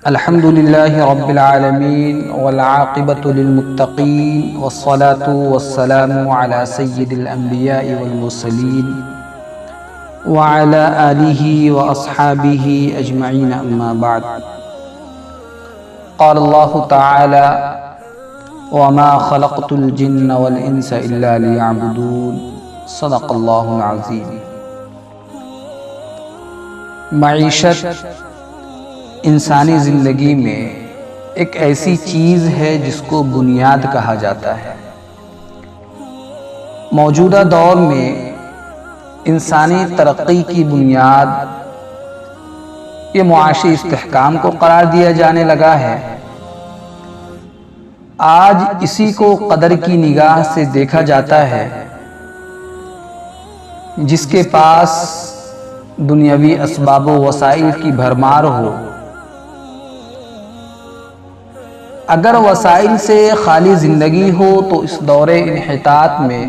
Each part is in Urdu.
الحمد لله رب العالمين والعاقبة للمتقين والصلاة والسلام على سيد الأنبياء والمرسلين وعلى آله وأصحابه أجمعين أما بعد. قال الله تعالى: وما خلقت الجن والإنس إلا ليعبدون. صدق الله العظيم. معیشت انسانی زندگی میں ایک ایسی چیز ہے جس کو بنیاد کہا جاتا ہے۔ موجودہ دور میں انسانی ترقی کی بنیاد یہ معاشی استحکام کو قرار دیا جانے لگا ہے۔ آج اسی کو قدر کی نگاہ سے دیکھا جاتا ہے۔ جس کے پاس دنیاوی اسباب و وسائل کی بھرمار ہو، اگر وسائل سے خالی زندگی ہو تو اس دور انحطاط میں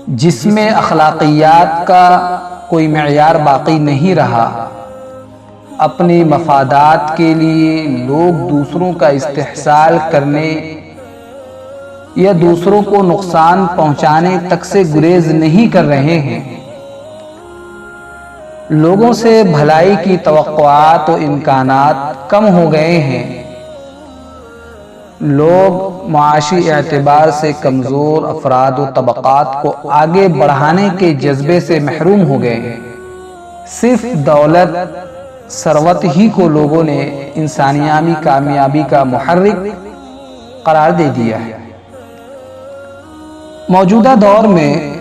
جس میں اخلاقیات کا کوئی معیار باقی نہیں رہا، اپنی مفادات کے لیے لوگ دوسروں کا استحصال کرنے یا دوسروں کو نقصان پہنچانے تک سے گریز نہیں کر رہے ہیں۔ لوگوں سے بھلائی کی توقعات و امکانات کم ہو گئے ہیں۔ لوگ معاشی اعتبار سے کمزور افراد و طبقات کو آگے بڑھانے کے جذبے سے محروم ہو گئے ہیں۔ صرف دولت، ثروت ہی کو لوگوں نے انسانیاتی کامیابی کا محرک قرار دے دیا ہے۔ موجودہ دور میں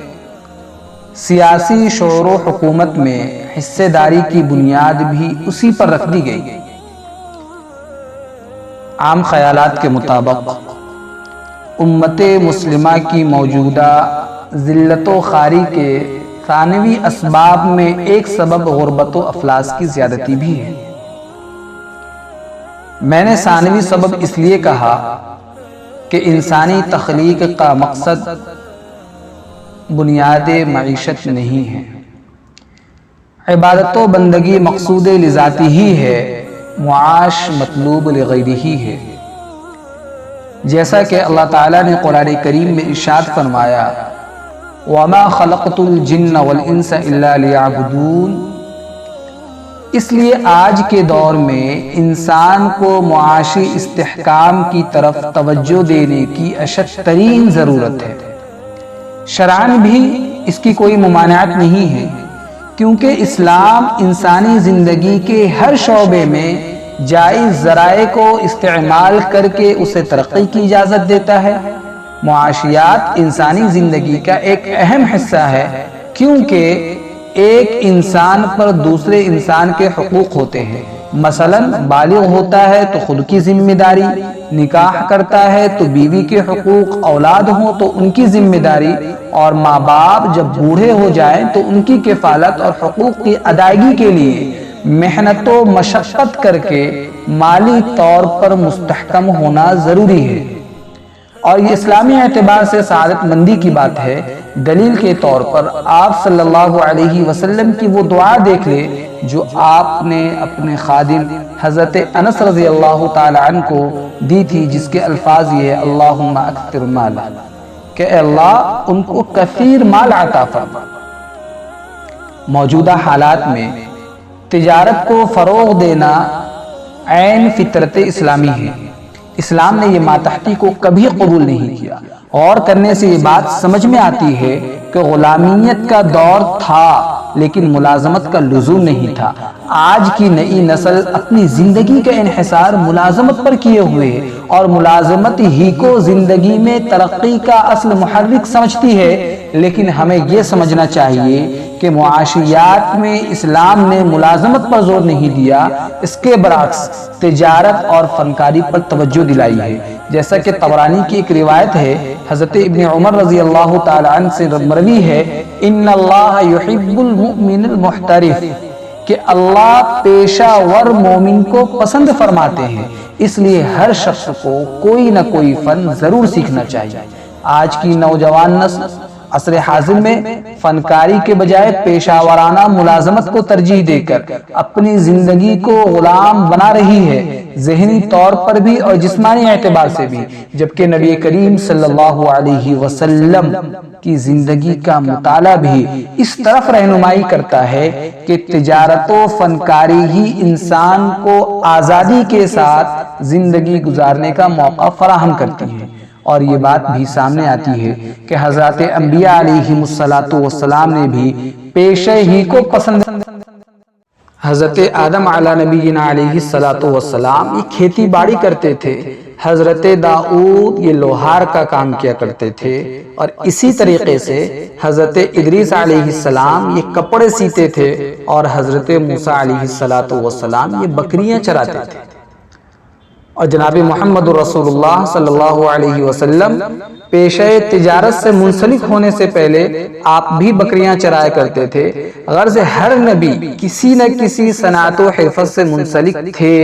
سیاسی شعور و حکومت میں حصہ داری کی بنیاد بھی اسی پر رکھ دی گئی۔ عام خیالات کے مطابق امت مسلمہ کی موجودہ ذلت و خواری کے ثانوی اسباب میں ایک سبب غربت و افلاس کی زیادتی بھی ہے۔ میں نے ثانوی سبب اس لیے کہا کہ انسانی تخلیق کا مقصد بنیاد معیشت نہیں ہے۔ عبادت و بندگی مقصود لذاتی ہی ہے، معاش مطلوب لغیرہ ہی ہے۔ جیسا کہ اللہ تعالیٰ نے قرآن کریم میں ارشاد فرمایا: وَمَا خَلَقْتُ الْجِنَّ وَالْإِنسَ إِلَّا لِيَعْبُدُونَ۔ اس لیے آج کے دور میں انسان کو معاشی استحکام کی طرف توجہ دینے کی اشد ترین ضرورت ہے۔ شرعاً بھی اس کی کوئی ممانعت نہیں ہے، کیونکہ اسلام انسانی زندگی کے ہر شعبے میں جائز ذرائع کو استعمال کر کے اسے ترقی کی اجازت دیتا ہے۔ معاشیات انسانی زندگی کا ایک اہم حصہ ہے، کیونکہ ایک انسان پر دوسرے انسان کے حقوق ہوتے ہیں۔ مثلا بالغ ہوتا ہے تو خود کی ذمہ داری، نکاح کرتا ہے تو بیوی کے حقوق، اولاد ہوں تو ان کی ذمہ داری، اور ماں باپ جب بوڑھے ہو جائیں تو ان کی کفالت اور حقوق کی ادائیگی کے لیے محنت و مشقت کر کے مالی طور پر مستحکم ہونا ضروری ہے۔ اور یہ اسلامی اعتبار سے سعادت مندی کی بات ہے۔ دلیل کے طور پر آپ صلی اللہ علیہ وسلم کی وہ دعا دیکھ لے جو آپ نے اپنے خادم حضرت انس رضی اللہ تعالی عنہ کو دی تھی، جس کے الفاظ یہ ہے: اللہم اکثر مالا، کہ اے اللہ ان کو کثیر مال عطا فرما۔ موجودہ حالات میں تجارت کو فروغ دینا عین فطرت اسلامی ہے۔ اسلام نے یہ ماتحتی کو کبھی قبول نہیں کیا۔ غور کرنے سے یہ بات سمجھ میں آتی ہے کہ غلامیت کا دور تھا لیکن ملازمت کا لزوم نہیں تھا۔ آج کی نئی نسل اپنی زندگی کا انحصار ملازمت پر کیے ہوئے ہے اور ملازمت ہی کو زندگی میں ترقی کا اصل محرک سمجھتی ہے، لیکن ہمیں یہ سمجھنا چاہیے کہ معاشیات میں اسلام نے ملازمت پر زور نہیں دیا، اس کے برعکس تجارت اور فنکاری پر توجہ دلائی ہے۔ جیسا کہ طبرانی کی ایک روایت ہے، حضرت ابن عمر رضی اللہ تعالی عنہ سے مروی ہے: ان اللہ یحب المؤمن المحترف، کہ اللہ پیشہ ور مومن کو پسند فرماتے ہیں، اس لیے ہر شخص کو کوئی نہ کوئی فن ضرور سیکھنا چاہیے۔ آج کی نوجوان نسل عصر حاضر میں فنکاری کے بجائے پیشہ ورانہ ملازمت کو ترجیح دے کر اپنی زندگی کو غلام بنا رہی ہے، ذہنی طور پر بھی اور جسمانی اعتبار سے بھی، جبکہ نبی کریم صلی اللہ علیہ وسلم کی زندگی کا مطالعہ بھی اس طرف رہنمائی کرتا ہے کہ تجارت و فنکاری ہی انسان کو آزادی کے ساتھ زندگی گزارنے کا موقع فراہم کرتی ہے۔ اور یہ بات بھی سامنے آتی ہے کہ حضرات انبیاء علیہم السلام نے بھی پیشے ہی کو پسند۔ حضرت آدم علی نبینا علیہ السلام یہ کھیتی باڑی کرتے تھے، حضرت داؤد یہ لوہار کا کام کیا کرتے تھے، اور اسی طریقے سے حضرت ادریس علیہ السلام یہ کپڑے سیتے تھے، اور حضرت موسیٰ علیہ السلام یہ بکریاں چراتے تھے۔ اور جناب محمد رسول اللہ صلی اللہ علیہ وسلم پیشہ تجارت سے منسلک ہونے سے پہلے آپ بھی بکریاں چرایا کرتے تھے۔ غرض ہر نبی کسی نہ کسی صنعت و حرفت سے منسلک تھے۔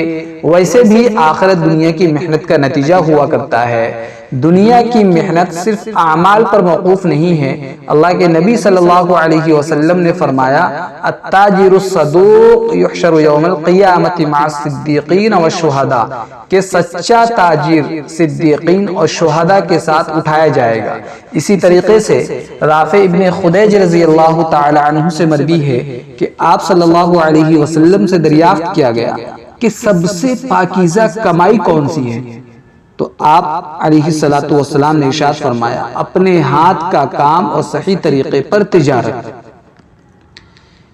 ویسے بھی آخرت دنیا کی محنت کا نتیجہ ہوا کرتا ہے۔ دنیا کی محنت صرف اعمال پر موقوف نہیں ہے۔ اللہ کے نبی صلی اللہ علیہ وسلم نے فرمایا التاجر الصدوق یحشر یوم القیامت مع الصدیقین والشہداء، کہ سچا تاجر صدیقین اور شہداء کے ساتھ اٹھایا جائے گا۔ اسی طریقے سے رافع ابن خدیج رضی اللہ تعالی عنہ سے مروی ہے کہ آپ صلی اللہ علیہ وسلم سے دریافت کیا گیا کہ سب سے پاکیزہ کمائی کون سی ہے؟ تو آپ علیہ السلام نے ارشاد فرمایا اپنے ہاتھ کا کام اور صحیح طریقے پر تجارت۔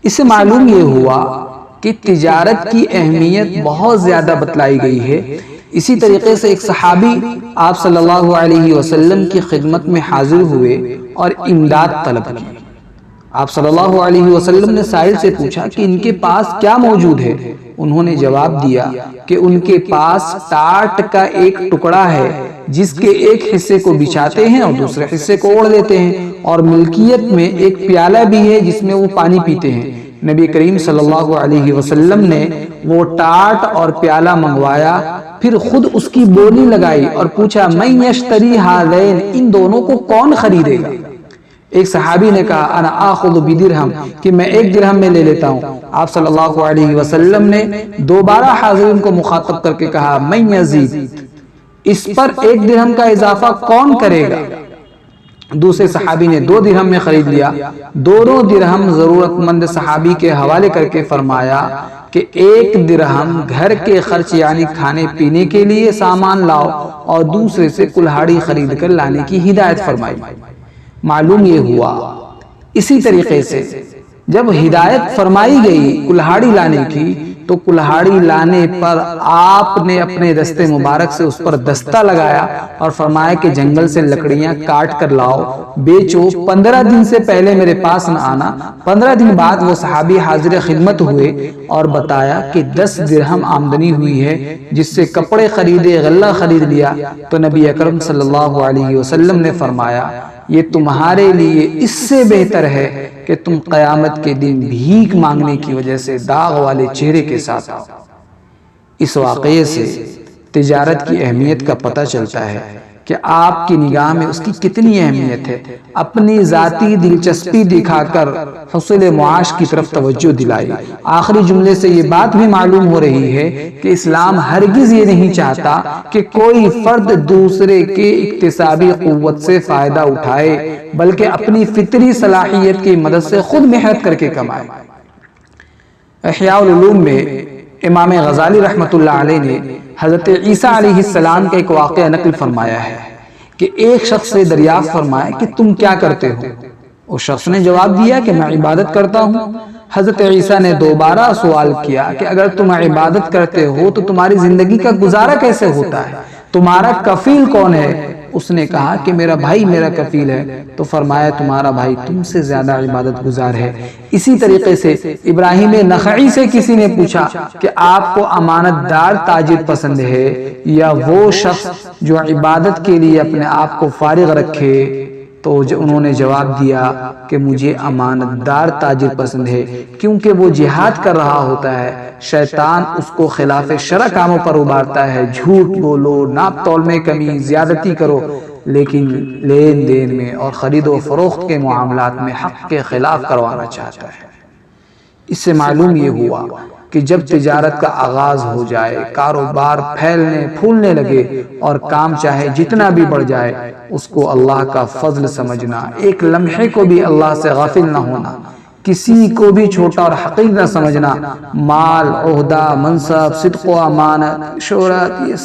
اس سے معلوم یہ ہوا کہ تجارت کی اہمیت بہت زیادہ بتلائی گئی ہے۔ اسی طریقے سے ایک صحابی آپ صلی اللہ علیہ وسلم کی خدمت میں حاضر ہوئے اور امداد طلب کی۔ آپ صلی اللہ علیہ وسلم نے سائل سے پوچھا کہ ان کے پاس کیا موجود ہے؟ انہوں نے جواب دیا کہ ان کے پاس ٹاٹ کا ایک ٹکڑا ہے جس کے ایک حصے کو بچھاتے ہیں اور دوسرے حصے کو اوڑھ لیتے ہیں، اور ملکیت میں ایک پیالہ بھی ہے جس میں وہ پانی پیتے ہیں۔ نبی کریم صلی اللہ علیہ وسلم نے وہ ٹاٹ اور پیالہ منگوایا، پھر خود اس کی بولی لگائی اور پوچھا من یشتری ہذین، ان دونوں کو کون خریدے گا؟ ایک صحابی نے کہا انا آخذ بدرہم، کہ میں 1 درہم میں لے لیتا ہوں۔ آپ صلی اللہ علیہ وسلم نے دوبارہ حاضرین کو مخاطب کر کے کہا من یزید، اس پر 1 درہم کا اضافہ کون کرے گا؟ دوسرے صحابی نے 2 درہم میں خرید لیا۔ دونوں درہم ضرورت مند صحابی کے حوالے کر کے فرمایا کہ 1 درہم گھر کے خرچ یعنی کھانے پینے کے لیے سامان لاؤ، اور دوسرے سے کلہاڑی خرید کر لانے کی ہدایت فرمائی۔ معلوم یہ ہوا اسی طریقے سے جب ہدایت فرمائی گئی کلہاڑی لانے کی، تو کلہاڑی لانے پر آپ نے اپنے دستے مبارک سے اس پر دستہ لگایا اور فرمایا کہ جنگل سے لکڑیاں کاٹ کر لاؤ، بیچو، 15 دن سے پہلے میرے پاس نہ آنا۔ 15 دن بعد وہ صحابی حاضر خدمت ہوئے اور بتایا کہ 10 درہم آمدنی ہوئی ہے، جس سے کپڑے خریدے، غلہ خرید لیا۔ تو نبی اکرم صلی اللہ علیہ وسلم نے فرمایا یہ تمہارے لیے اس سے بہتر ہے کہ تم قیامت کے دن بھیک مانگنے کی وجہ سے داغ والے چہرے کے ساتھ آؤ۔ اس واقعے سے تجارت کی اہمیت کا پتہ چلتا ہے کہ آپ کی نگاہ میں اس کی کتنی اہمیت ہے۔ اپنی ذاتی دلچسپی دکھا کر حصول معاش کی طرف توجہ دلائی۔ آخری جملے سے یہ بات بھی معلوم ہو رہی ہے کہ اسلام ہرگز یہ نہیں چاہتا کہ کوئی فرد دوسرے کے اکتسابی قوت سے فائدہ اٹھائے، بلکہ اپنی فطری صلاحیت کی مدد سے خود محنت کر کے کمائے۔ احیاء العلوم میں امام غزالی رحمۃ اللہ علیہ نے حضرت عیسیٰ علیہ السلام کا ایک واقعہ نقل فرمایا ہے کہ ایک شخص سے دریافت فرمایا کہ تم کیا کرتے ہو؟ اس شخص نے جواب دیا کہ میں عبادت کرتا ہوں۔ حضرت عیسیٰ نے دوبارہ سوال کیا کہ اگر تم عبادت کرتے ہو تو تمہاری زندگی کا گزارا کیسے ہوتا ہے؟ تمہارا کفیل کون ہے؟ اس نے کہا کہ میرا بھائی میرا کفیل ہے۔ تو فرمایا تمہارا بھائی تم سے زیادہ عبادت گزار ہے۔ اسی طریقے سے ابراہیم نخعی سے کسی نے پوچھا کہ آپ کو امانت دار تاجر پسند ہے یا وہ شخص جو عبادت کے لیے اپنے آپ کو فارغ رکھے؟ تو انہوں نے جواب دیا کہ مجھے امانت دار تاجر پسند ہے، کیونکہ وہ جہاد کر رہا ہوتا ہے، شیطان اس کو خلاف شرع کاموں پر ابھارتا ہے، جھوٹ بولو، ناپ تول میں کمی، زیادتی کرو، لیکن لین دین میں اور خرید و فروخت کے معاملات میں حق کے خلاف کروانا چاہتا ہے۔ اس سے معلوم یہ ہوا کہ جب تجارت کا آغاز ہو جائے، کاروبار پھیلنے پھولنے لگے اور کام چاہے جتنا بھی بڑھ جائے، اس کو اللہ کا فضل سمجھنا، ایک لمحے کو بھی اللہ سے غافل نہ ہونا، کسی کو بھی چھوٹا اور حقیر نہ سمجھنا، مال، عہدہ، منصب، صدق و امانت، شہرت، یہ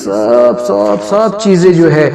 سب چیزیں جو ہے،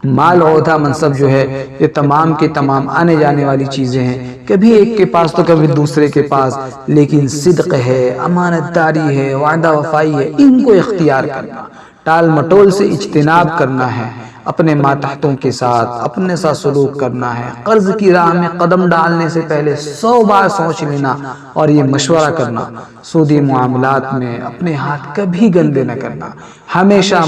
مال، عہدہ، منصب جو ہے، یہ تمام کے تمام آنے جانے والی چیزیں ہیں، کبھی ایک کے پاس تو کبھی دوسرے کے پاس، لیکن صدق ہے، امانت داری ہے، وعدہ وفائی ہے، ان کو اختیار کرنا، ٹال مٹول سے اجتناب کرنا ہے، اپنے ماتحتوں کے ساتھ اپنے ساتھ سلوک کرنا ہے، قرض کی راہ میں قدم ڈالنے سے پہلے 100 بار سوچ لینا اور یہ مشورہ کرنا، سودی معاملات میں اپنے ہاتھ کبھی گندے نہ کرنا، ہمیشہ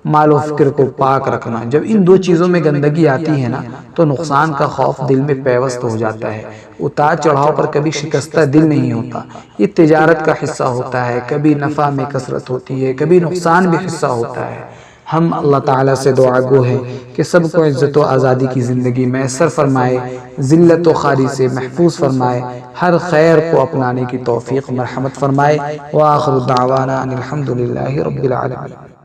مال و فکر کو پاک رکھنا۔ جب ان دو چیزوں میں گندگی آتی ہے نا تو نقصان کا خوف دل میں پیوست ہو جاتا ہے، اتار چڑھاؤ پر کبھی شکستہ دل نہیں ہوتا، یہ تجارت کا حصہ ہوتا ہے، کبھی نفع میں کثرت ہوتی ہے، کبھی نقصان بھی حصہ ہوتا ہے۔ ہم اللہ تعالیٰ سے دعا گو ہیں کہ سب کو عزت و آزادی کی زندگی میسر فرمائے، ذلت و خواری سے محفوظ فرمائے، ہر خیر کو اپنانے کی توفیق مرحمت فرمائے۔ وآخر دعوانا ان الحمد للہ رب العالمین۔